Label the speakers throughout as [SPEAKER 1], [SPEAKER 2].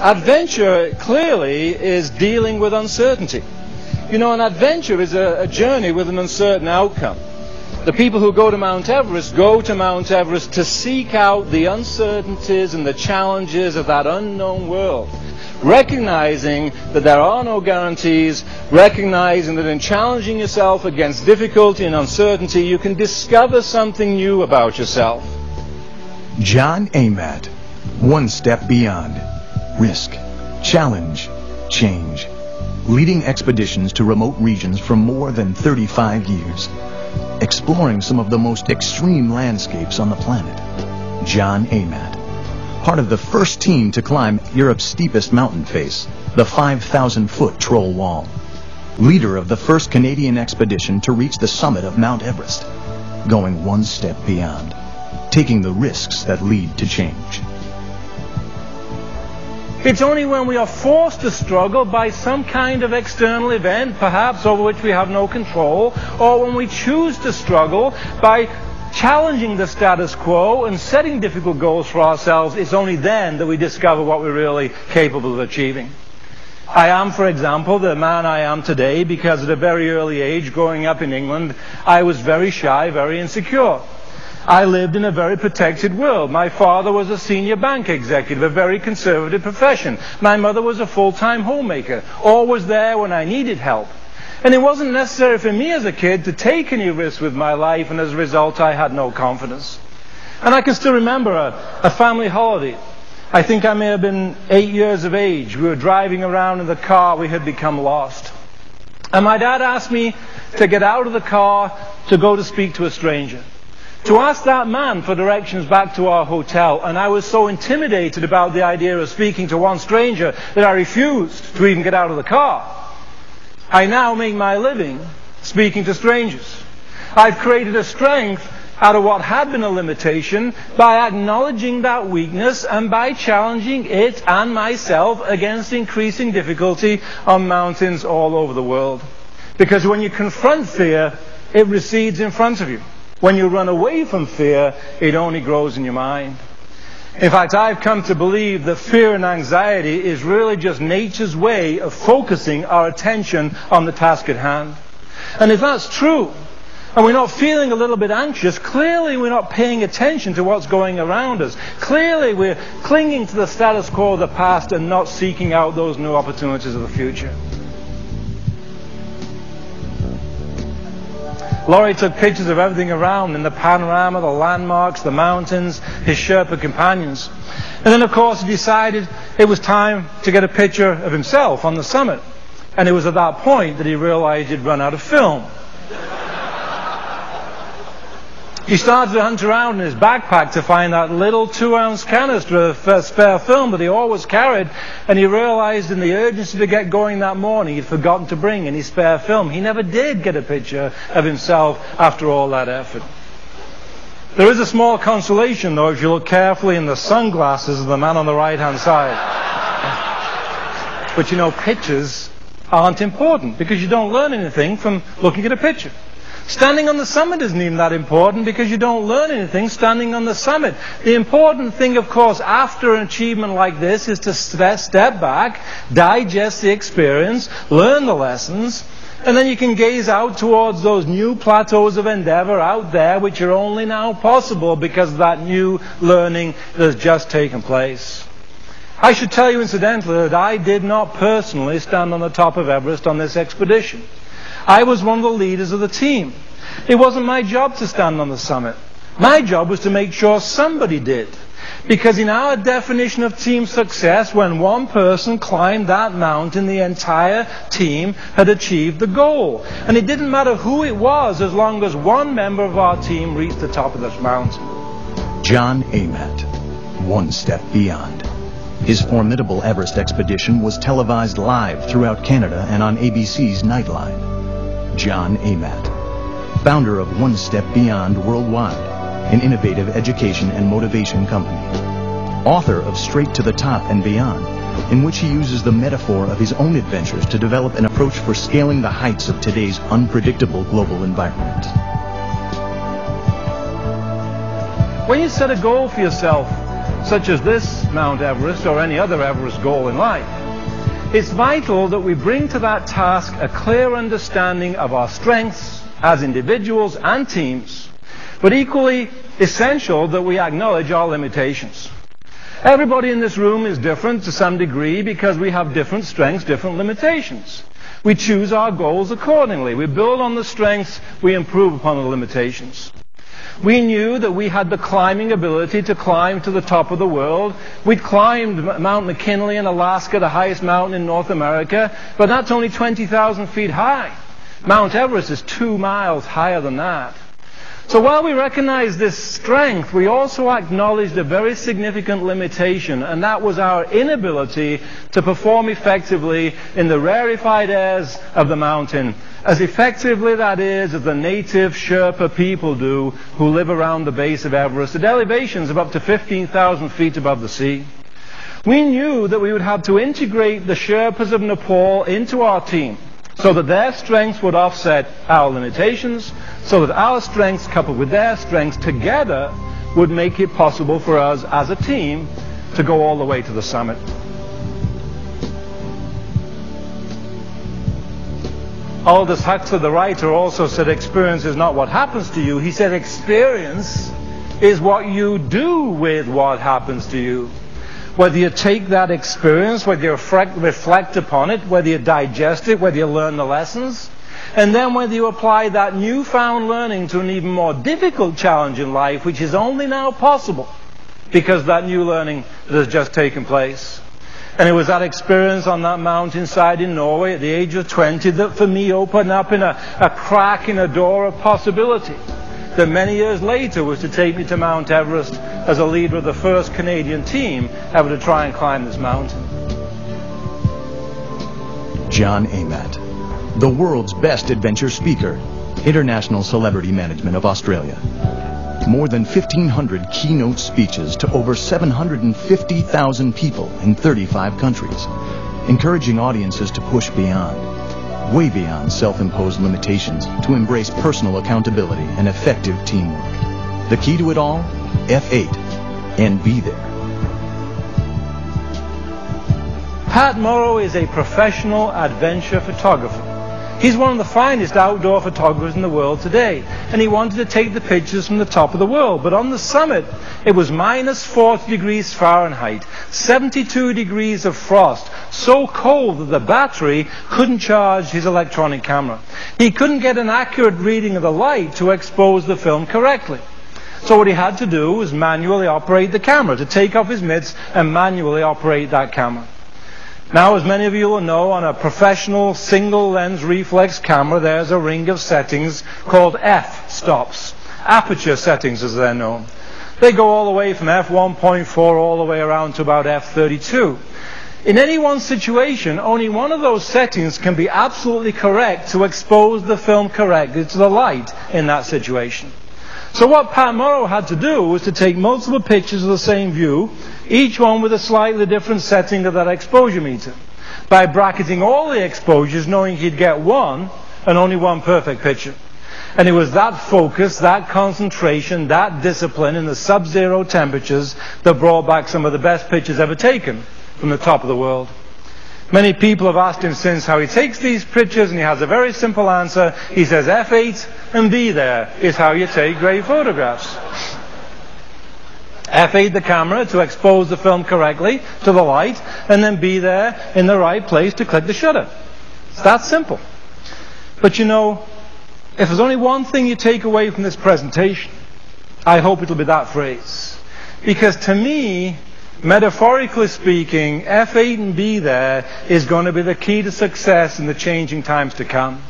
[SPEAKER 1] Adventure clearly is dealing with uncertainty. You know, an adventure is a journey with an uncertain outcome. The people who go to Mount Everest to seek out the uncertainties and the challenges of that unknown world, recognizing that there are no guarantees, recognizing that in challenging yourself against difficulty and uncertainty, you can discover something new about yourself.
[SPEAKER 2] John AMATT, one step beyond. Risk, challenge, change. Leading expeditions to remote regions for more than 35 years. Exploring some of the most extreme landscapes on the planet. John AMATT, part of the first team to climb Europe's steepest mountain face, the 5,000-foot Troll Wall. Leader of the first Canadian expedition to reach the summit of Mount Everest. Going one step beyond. Taking the risks that lead to change.
[SPEAKER 1] It's only when we are forced to struggle by some kind of external event, perhaps over which we have no control, or when we choose to struggle by challenging the status quo and setting difficult goals for ourselves, it's only then that we discover what we're really capable of achieving. I am, for example, the man I am today because at a very early age, growing up in England, I was very shy, very insecure. I lived in a very protected world. My father was a senior bank executive, a very conservative profession. My mother was a full-time homemaker, always there when I needed help. And it wasn't necessary for me as a kid to take any risks with my life, and as a result I had no confidence. And I can still remember a family holiday. I think I may have been 8 years of age. We were driving around in the car, we had become lost. And my dad asked me to get out of the car to go to speak to a stranger. To ask that man for directions back to our hotel, and I was so intimidated about the idea of speaking to one stranger that I refused to even get out of the car. I now make my living speaking to strangers. I've created a strength out of what had been a limitation by acknowledging that weakness and by challenging it and myself against increasing difficulty on mountains all over the world. Because when you confront fear, it recedes in front of you. When you run away from fear, it only grows in your mind. In fact, I've come to believe that fear and anxiety is really just nature's way of focusing our attention on the task at hand. And if that's true, and we're not feeling a little bit anxious, clearly we're not paying attention to what's going around us. Clearly we're clinging to the status quo of the past and not seeking out those new opportunities of the future. Laurie took pictures of everything around in the panorama, the landmarks, the mountains, his Sherpa companions. And then, of course, he decided it was time to get a picture of himself on the summit. And it was at that point that he realized he'd run out of film. He started to hunt around in his backpack to find that little 2-ounce canister of spare film that he always carried, and he realized in the urgency to get going that morning he'd forgotten to bring any spare film. He never did get a picture of himself after all that effort. There is a small consolation, though, if you look carefully in the sunglasses of the man on the right-hand side. But you know, pictures aren't important because you don't learn anything from looking at a picture. Standing on the summit isn't even that important because you don't learn anything standing on the summit. The important thing, of course, after an achievement like this is to step back, digest the experience, learn the lessons, and then you can gaze out towards those new plateaus of endeavor out there which are only now possible because of that new learning that has just taken place. I should tell you incidentally that I did not personally stand on the top of Everest on this expedition. I was one of the leaders of the team. It wasn't my job to stand on the summit. My job was to make sure somebody did. Because in our definition of team success, when one person climbed that mountain, the entire team had achieved the goal. And it didn't matter who it was as long as one member of our team reached the top of this mountain.
[SPEAKER 2] John AMATT, one step beyond. His formidable Everest expedition was televised live throughout Canada and on ABC's Nightline. John AMATT, founder of One Step Beyond Worldwide, an innovative education and motivation company. Author of Straight to the Top and Beyond, in which he uses the metaphor of his own adventures to develop an approach for scaling the heights of today's unpredictable global environment.
[SPEAKER 1] When you set a goal for yourself, such as this Mount Everest or any other Everest goal in life, it's vital that we bring to that task a clear understanding of our strengths as individuals and teams, but equally essential that we acknowledge our limitations. Everybody in this room is different to some degree because we have different strengths, different limitations. We choose our goals accordingly. We build on the strengths, we improve upon the limitations. We knew that we had the climbing ability to climb to the top of the world. We'd climbed Mount McKinley in Alaska, the highest mountain in North America, but that's only 20,000 feet high. Mount Everest is 2 miles higher than that. So while we recognize this strength, we also acknowledged a very significant limitation, and that was our inability to perform effectively in the rarefied airs of the mountain, as effectively, that is, as the native Sherpa people do who live around the base of Everest at elevations of up to 15,000 feet above the sea. We knew that we would have to integrate the Sherpas of Nepal into our team, so that their strengths would offset our limitations, so that our strengths coupled with their strengths together would make it possible for us as a team to go all the way to the summit. Aldous Huxley, the writer, also said experience is not what happens to you. He said experience is what you do with what happens to you. Whether you take that experience, whether you reflect upon it, whether you digest it, whether you learn the lessons, and then whether you apply that newfound learning to an even more difficult challenge in life, which is only now possible because that new learning that has just taken place. And it was that experience on that mountainside in Norway at the age of 20 that for me opened up in a crack in a door of possibility that many years later was to take me to Mount Everest as a leader of the first Canadian team ever to try and climb this mountain.
[SPEAKER 2] John AMATT, the world's best adventure speaker, International Celebrity Management of Australia. More than 1,500 keynote speeches to over 750,000 people in 35 countries, encouraging audiences to push beyond, way beyond self-imposed limitations to embrace personal accountability and effective teamwork. The key to it all? F8 and be there.
[SPEAKER 1] Pat Morrow is a professional adventure photographer. He's one of the finest outdoor photographers in the world today, and he wanted to take the pictures from the top of the world. But on the summit, it was minus 40 degrees Fahrenheit, 72 degrees of frost, so cold that the battery couldn't charge his electronic camera. He couldn't get an accurate reading of the light to expose the film correctly. So what he had to do was manually operate the camera, to take off his mitts and manually operate that camera. Now, as many of you will know, on a professional single-lens reflex camera, there's a ring of settings called f-stops, aperture settings as they're known. They go all the way from f1.4 all the way around to about f32. In any one situation, only one of those settings can be absolutely correct to expose the film correctly to the light in that situation. So what Pat Morrow had to do was to take multiple pictures of the same view, each one with a slightly different setting of that exposure meter, by bracketing all the exposures, knowing he'd get one and only one perfect picture. And it was that focus, that concentration, that discipline in the sub-zero temperatures that brought back some of the best pictures ever taken from the top of the world. Many people have asked him since how he takes these pictures, and he has a very simple answer. He says F8 and be there is how you take great photographs. F8 the camera to expose the film correctly to the light, and then be there in the right place to click the shutter. It's that simple. But you know, if there's only one thing you take away from this presentation, I hope it'll be that phrase. Because to me, metaphorically speaking, F8 and be there is going to be the key to success in the changing times to come.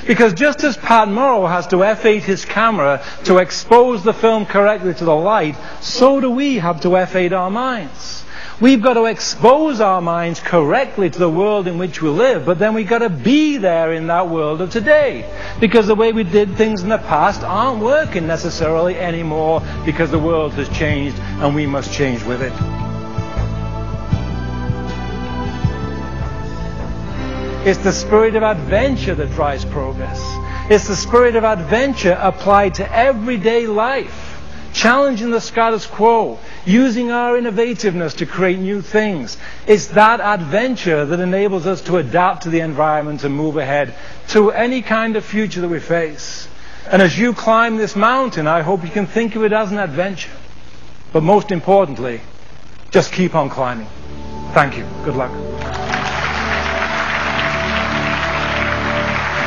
[SPEAKER 1] Because just as Pat Morrow has to F8 his camera to expose the film correctly to the light, so do we have to F8 our minds. We've got to expose our minds correctly to the world in which we live, but then we've got to be there in that world of today. Because the way we did things in the past aren't working necessarily anymore, because the world has changed and we must change with it. It's the spirit of adventure that drives progress. It's the spirit of adventure applied to everyday life. challenging the status quo, using our innovativeness to create new things. It's that adventure that enables us to adapt to the environment and move ahead to any kind of future that we face. And as you climb this mountain, I hope you can think of it as an adventure. But most importantly, just keep on climbing. Thank you. Good luck.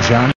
[SPEAKER 2] John